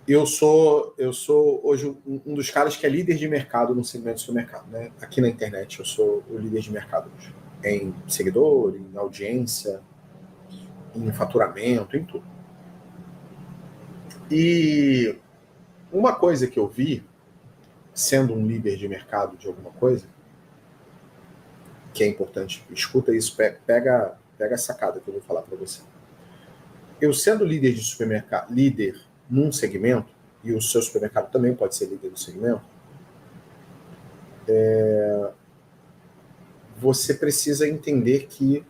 eu sou hoje um dos caras que é líder de mercado no segmento de supermercado, né? Aqui na internet eu sou o líder de mercado hoje. Em seguidor, em audiência, em faturamento, em tudo. E uma coisa que eu vi, sendo um líder de mercado de alguma coisa, que é importante, escuta isso, pega a sacada que eu vou falar para você. Eu sendo líder de supermercado, líder num segmento, e o seu supermercado também pode ser líder do segmento, você precisa entender que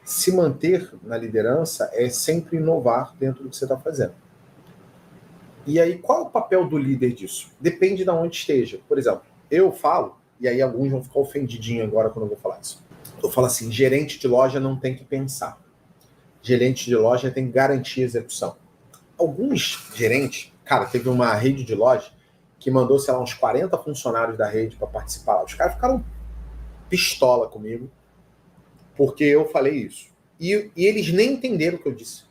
se manter na liderança é sempre inovar dentro do que você está fazendo. E aí, qual é o papel do líder disso? Depende de onde esteja. Por exemplo, eu falo, e aí alguns vão ficar ofendidinhos agora quando eu vou falar isso. Eu falo assim, gerente de loja não tem que pensar. Gerente de loja tem que garantir a execução. Alguns gerentes, cara, teve uma rede de loja que mandou, sei lá, uns 40 funcionários da rede para participar lá. Os caras ficaram pistola comigo, porque eu falei isso. E eles nem entenderam o que eu disse.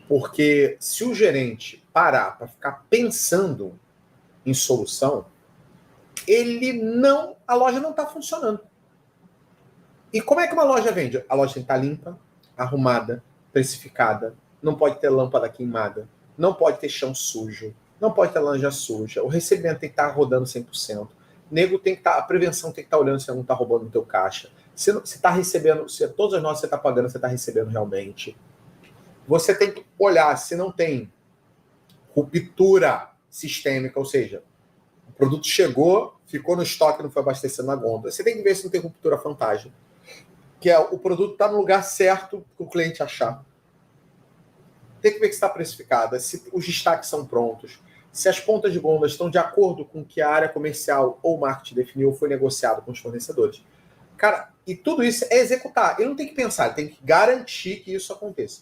Porque se o gerente parar para ficar pensando em solução, a loja não está funcionando. E como é que uma loja vende? A loja tem que estar limpa, arrumada, precificada, não pode ter lâmpada queimada, não pode ter chão sujo, não pode ter lanja suja, o recebimento tem que estar rodando 100%, nego tem que estar, a prevenção tem que estar olhando se não está roubando no teu caixa, se está recebendo, se todas as notas você está pagando, você está recebendo realmente. Você tem que olhar se não tem ruptura sistêmica, ou seja, o produto chegou, ficou no estoque, não foi abastecendo na gôndola. Você tem que ver se não tem ruptura fantasma, que é o produto está no lugar certo que o cliente achar. Tem que ver que está precificada, se os destaques são prontos, se as pontas de gôndola estão de acordo com o que a área comercial ou marketing definiu ou foi negociado com os fornecedores. Cara, e tudo isso é executar. Ele não tem que pensar, ele tem que garantir que isso aconteça.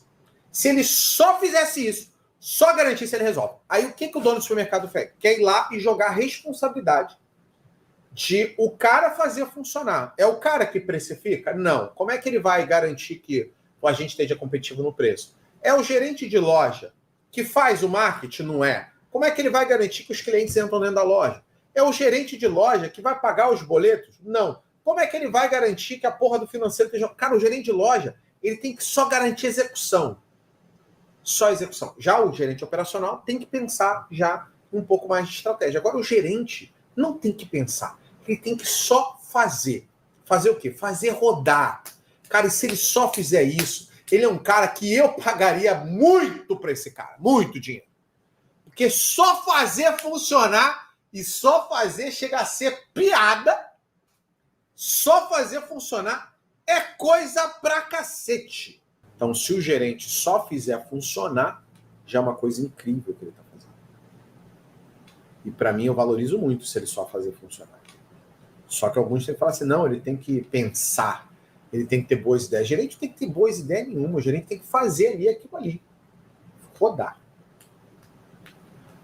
Se ele só fizesse isso, só garantisse, ele resolve. Aí o que o dono do supermercado faz? Quer ir lá e jogar a responsabilidade de o cara fazer funcionar. É o cara que precifica? Não. Como é que ele vai garantir que o agente esteja competitivo no preço? É o gerente de loja que faz o marketing? Não é. Como é que ele vai garantir que os clientes entram dentro da loja? É o gerente de loja que vai pagar os boletos? Não. Como é que ele vai garantir que a porra do financeiro esteja... Cara, o gerente de loja, ele tem que só garantir execução. Só execução. Já o gerente operacional tem que pensar já um pouco mais de estratégia. Agora, o gerente não tem que pensar. Ele tem que só fazer. Fazer o quê? Fazer rodar. Cara, e se ele só fizer isso, ele é um cara que eu pagaria muito para esse cara. Muito dinheiro. Porque só fazer funcionar e só fazer chega a ser piada. Só fazer funcionar é coisa pra cacete. Então, se o gerente só fizer funcionar, já é uma coisa incrível que ele está fazendo. E para mim, eu valorizo muito se ele só fazer funcionar. Só que alguns têm que falar assim, não, ele tem que pensar, ele tem que ter boas ideias. O gerente tem que ter boas ideias nenhuma, o gerente tem que fazer ali aquilo ali. Rodar.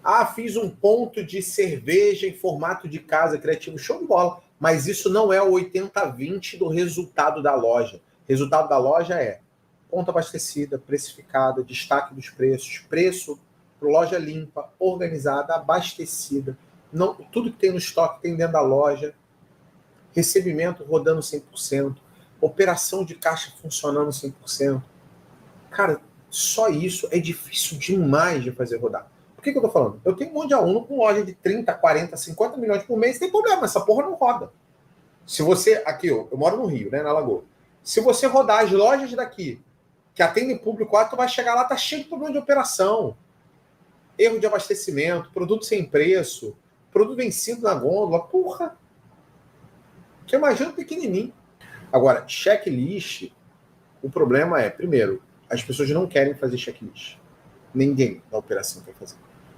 Ah, fiz um ponto de cerveja em formato de casa criativo, show de bola. Mas isso não é o 80-20 do resultado da loja. O resultado da loja é ponta abastecida, precificada, destaque dos preços, preço para loja limpa, organizada, abastecida, não, tudo que tem no estoque tem dentro da loja, recebimento rodando 100%, operação de caixa funcionando 100%. Cara, só isso é difícil demais de fazer rodar. Por que eu tô falando? Eu tenho um monte de aluno com loja de 30, 40, 50 milhões por mês, tem problema, essa porra não roda. Se você, aqui, eu moro no Rio, né, na Lagoa, se você rodar as lojas daqui, que atendem público alto, vai chegar lá, tá cheio de problema de operação, erro de abastecimento, produto sem preço, produto vencido na gôndola, porra. Que imagina pequenininho. Agora, checklist, o problema é, primeiro, as pessoas não querem fazer checklist. Ninguém da operação quer fazer.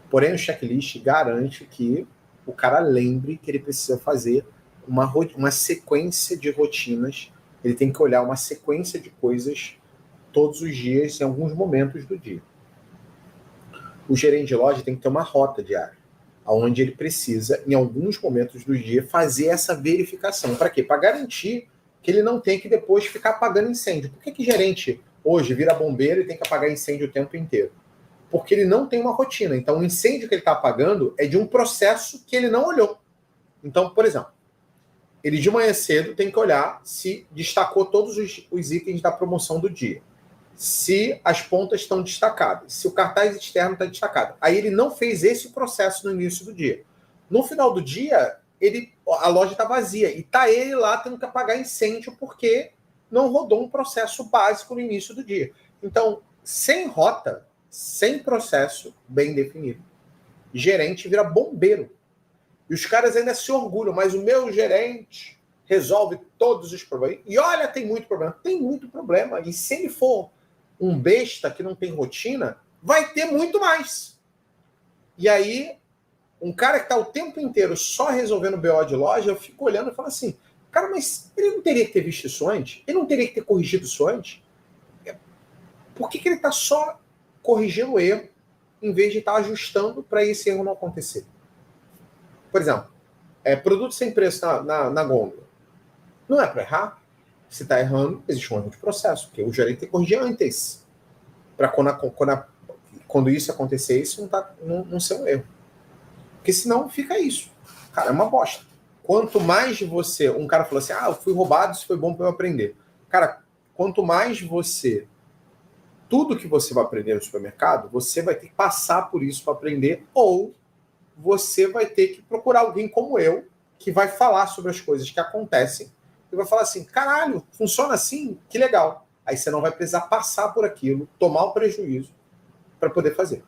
Porém, o checklist garante que o cara lembre que ele precisa fazer uma sequência de rotinas, ele tem que olhar uma sequência de coisas todos os dias, em alguns momentos do dia. O gerente de loja tem que ter uma rota diária, onde ele precisa, em alguns momentos do dia, fazer essa verificação. Para quê? Para garantir que ele não tem que depois ficar apagando incêndio. Por que gerente hoje vira bombeiro e tem que apagar incêndio o tempo inteiro. Porque ele não tem uma rotina. Então, o incêndio que ele está apagando é de um processo que ele não olhou. Então, por exemplo, ele de manhã cedo tem que olhar se destacou todos os itens da promoção do dia. Se as pontas estão destacadas. Se o cartaz externo está destacado. Aí ele não fez esse processo no início do dia. No final do dia, a loja está vazia. E está ele lá tendo que apagar incêndio porque não rodou um processo básico no início do dia. Então, sem rota, sem processo bem definido, gerente vira bombeiro. E os caras ainda se orgulham, mas o meu gerente resolve todos os problemas. E olha, tem muito problema. Tem muito problema. E se ele for um besta que não tem rotina, vai ter muito mais. E aí, um cara que está o tempo inteiro só resolvendo BO de loja, eu fico olhando e falo assim, cara, mas ele não teria que ter visto isso antes? Ele não teria que ter corrigido isso antes? Por que ele está só corrigindo o erro em vez de estar ajustando para esse erro não acontecer? Por exemplo, produto sem preço na gôndola. Não é para errar. Se está errando, existe um erro de processo, porque o gerente tem que corrigir antes. Para quando isso acontecer, isso não, não ser um erro. Porque senão fica isso. Cara, é uma bosta. Quanto mais você... Um cara falou assim, eu fui roubado, isso foi bom para eu aprender. Cara, quanto mais você... Tudo que você vai aprender no supermercado, você vai ter que passar por isso para aprender, ou você vai ter que procurar alguém como eu, que vai falar sobre as coisas que acontecem, e vai falar assim, caralho, funciona assim? Que legal. Aí você não vai precisar passar por aquilo, tomar o prejuízo para poder fazer.